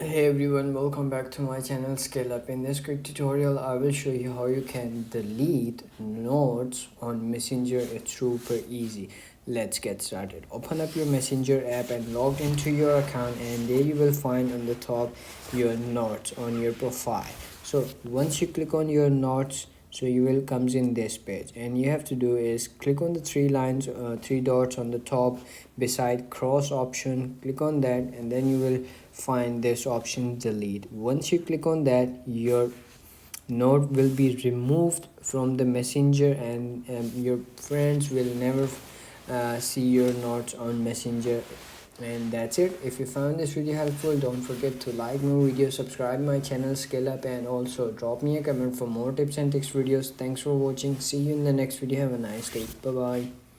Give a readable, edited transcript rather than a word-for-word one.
Hey everyone, welcome back to my channel Scale Up. In this quick tutorial, I will show you how you can delete notes on Messenger. It's super easy. Let's get started. Open up your Messenger app and log into your account, and there you will find on the top your notes on your profile. So once you click on your notes, so you will comes in this page, and you have to do is click on the three dots on the top beside cross option. Click on that, and then you will find this option delete. Once you click on that, your note will be removed from the messenger, and your friends will never see your notes on messenger. And that's it. If you found this video helpful, don't forget to like my video, subscribe my channel Scale Up, and also drop me a comment for more tips and tricks videos. Thanks for watching. See you in the next video. Have a nice day. Bye bye.